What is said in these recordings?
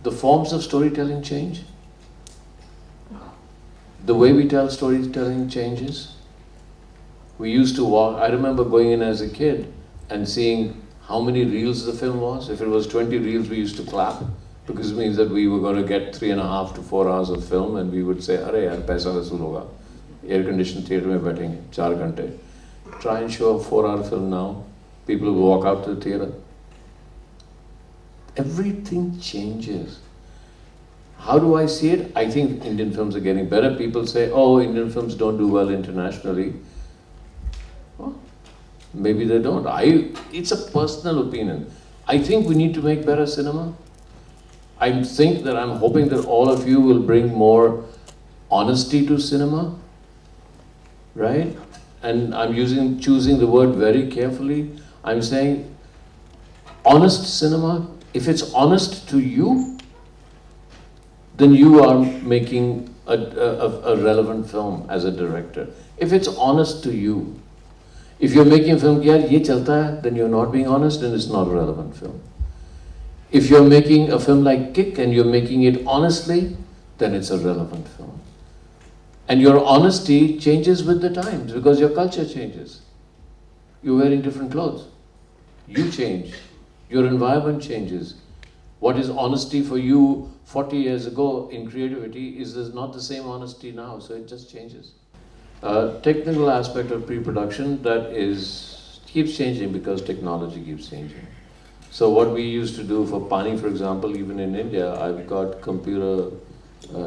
the forms of storytelling change. The way we tell storytelling changes. We used to walk, I remember going in as a kid and seeing how many reels the film was. If it was 20 reels, we used to clap, because it means that we were going to get 3.5 to 4 hours of film, and we would say, "Arey yaar, paisa vasool hoga. Air-conditioned theatre mein baithenge, 4 ghante." Try and show a 4-hour film now. People will walk out to the theatre. Everything changes. How do I see it? I think Indian films are getting better. People say, "Oh, Indian films don't do well internationally." Well, maybe they don't. It's a personal opinion. I think we need to make better cinema. I'm hoping that all of you will bring more honesty to cinema, right? And I'm choosing the word very carefully. I'm saying honest cinema. If it's honest to you, then you are making a relevant film as a director. If it's honest to you, if you're making a film, yaar, ye chalta hai, then you're not being honest and it's not a relevant film. If you're making a film like Kick and you're making it honestly, then it's a relevant film. And your honesty changes with the times because your culture changes. You're wearing different clothes. You change. Your environment changes. What is honesty for you 40 years ago in creativity is not the same honesty now, so it just changes. Technical aspect of pre-production, keeps changing because technology keeps changing. So what we used to do for Pani, for example, even in India, I've got computer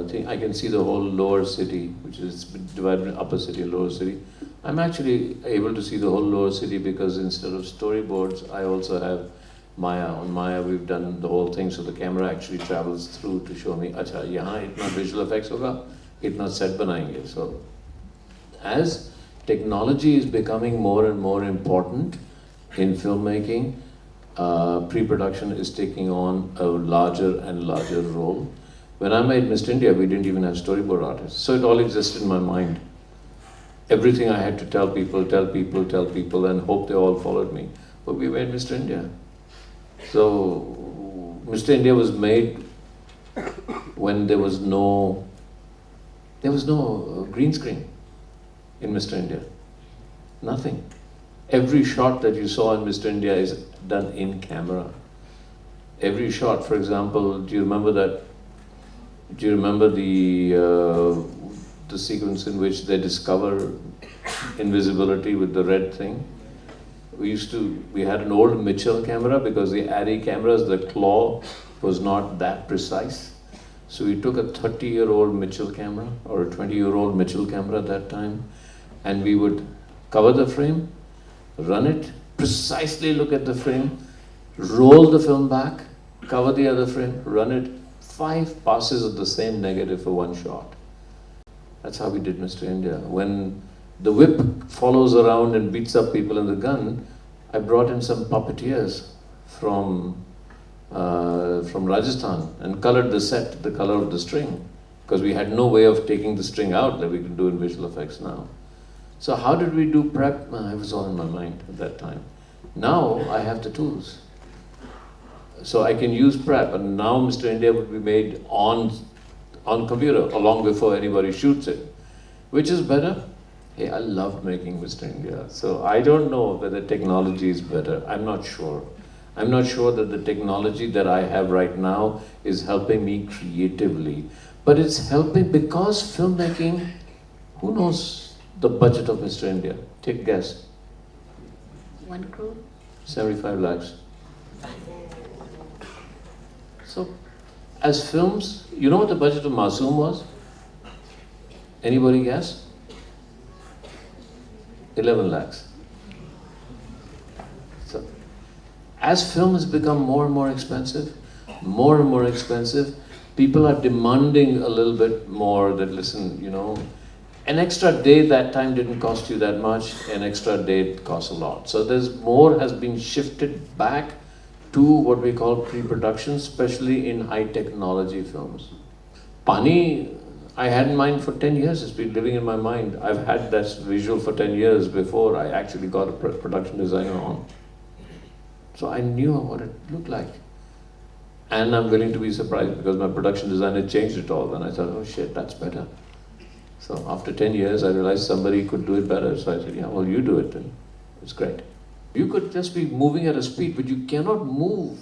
thing. I can see the whole lower city, which is divided into upper city and lower city. I'm actually able to see the whole lower city because instead of storyboards, I also have Maya. On Maya, we've done the whole thing, so the camera actually travels through to show me, acha, yahan itna visual effects hoga, itna set banayenge. So, as technology is becoming more and more important in filmmaking, pre-production is taking on a larger and larger role. When I made Mr. India, we didn't even have storyboard artists, so it all existed in my mind. Everything I had to tell people, and hope they all followed me. But we made Mr. India. So, Mr. India was made when there was no green screen in Mr. India. Nothing. Every shot that you saw in Mr. India is done in camera. Every shot, for example, do you remember the sequence in which they discover invisibility with the red thing? We had an old Mitchell camera because the Addy cameras, the claw was not that precise. So we took a 30-year-old Mitchell camera or a 20-year-old Mitchell camera at that time, and we would cover the frame, run it, precisely look at the frame, roll the film back, cover the other frame, run it, 5 passes of the same negative for one shot. That's how we did Mr. India. When the whip follows around and beats up people in the gun, I brought in some puppeteers from Rajasthan and colored the set the color of the string, because we had no way of taking the string out that we can do in visual effects now. So how did we do prep? It was all in my mind at that time. Now I have the tools. So I can use prep, and now Mr. India would be made on computer long before anybody shoots it. Which is better? Hey, I loved making Mr. India. So I don't know whether technology is better. I'm not sure. I'm not sure that the technology that I have right now is helping me creatively. But it's helping because filmmaking, who knows the budget of Mr. India? Take a guess. 1 crore? 75 lakhs. So, as films, you know what the budget of Masoom was? Anybody guess? 11 lakhs. So, as film has become more and more expensive, people are demanding a little bit more that, listen, you know, an extra day that time didn't cost you that much, an extra day costs a lot. So there's more has been shifted back to what we call pre-production, especially in high technology films. Pani, I had in mind for 10 years, it's been living in my mind. I've had that visual for 10 years before I actually got a production designer on. So I knew what it looked like. And I'm willing to be surprised because my production designer changed it all. And I thought, oh shit, that's better. So after 10 years, I realized somebody could do it better. So I said, yeah, well, you do it then. It's great. You could just be moving at a speed, but you cannot move.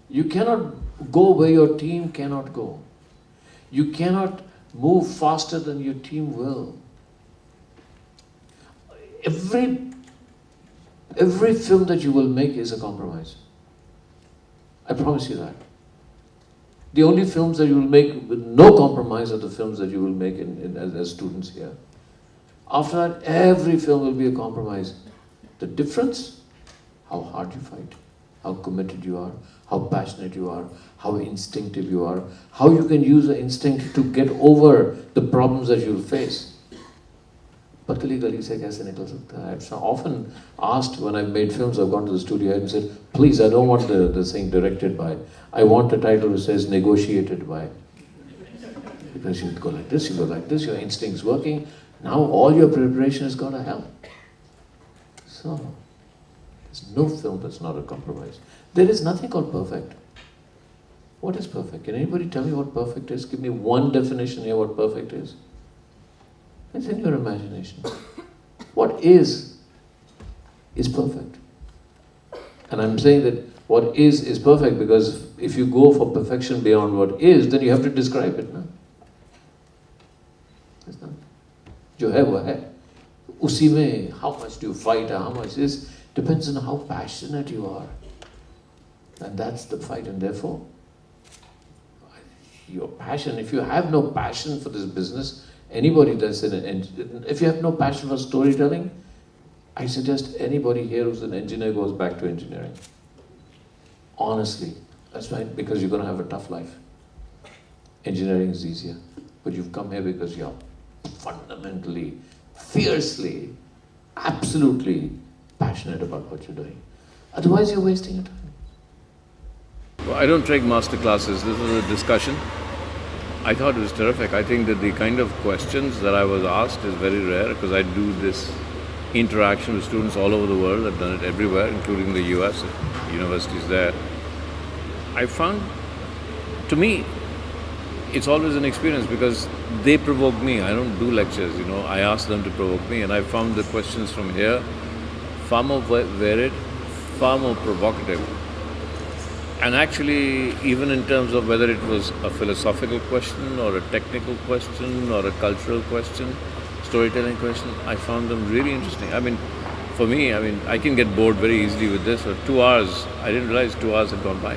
You cannot go where your team cannot go. You cannot move faster than your team will. Every film that you will make is a compromise. I promise you that. The only films that you will make with no compromise are the films that you will make as students here. After that, every film will be a compromise. The difference? How hard you fight, how committed you are, how passionate you are, how instinctive you are, how you can use the instinct to get over the problems that you'll face. Patli gali se kaise nikal sakta hai? I've often asked when I've made films, I've gone to the studio and said, please, I don't want the thing directed by. I want a title that says negotiated by. Because you go like this, you go like this, your instinct's working. Now all your preparation is going to help. So, there's no film that's not a compromise. There is nothing called perfect. What is perfect? Can anybody tell me what perfect is? Give me one definition here what perfect is. It's in your imagination. What is perfect. And I'm saying that what is perfect because if you go for perfection beyond what is, then you have to describe it. No? It's not. Jo hai, wo hai. Usi mein, how much do you fight, how much is, depends on how passionate you are. And that's the fight, and therefore, your passion, if you have no passion for this business, anybody does it, and if you have no passion for storytelling, I suggest anybody here who's an engineer goes back to engineering. Honestly, that's right, because you're going to have a tough life. Engineering is easier, but you've come here because you're fundamentally, fiercely, absolutely passionate about what you're doing. Otherwise, you're wasting your time. Well, I don't take master classes. This was a discussion. I thought it was terrific. I think that the kind of questions that I was asked is very rare because I do this interaction with students all over the world. I've done it everywhere, including the US, at universities there. I found, to me, it's always an experience because they provoke me. I don't do lectures, I ask them to provoke me, and I found the questions from here far more varied, far more provocative. And actually, even in terms of whether it was a philosophical question or a technical question or a cultural question, storytelling question, I found them really interesting. For me, I can get bored very easily with this. For 2 hours, I didn't realize 2 hours had gone by.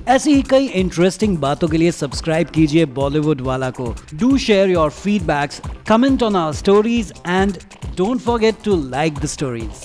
ऐसी ही कई interesting बातों के लिए subscribe कीजिए बॉलीवुड वाला को. Do share your feedbacks, comment on our stories and don't forget to like the stories.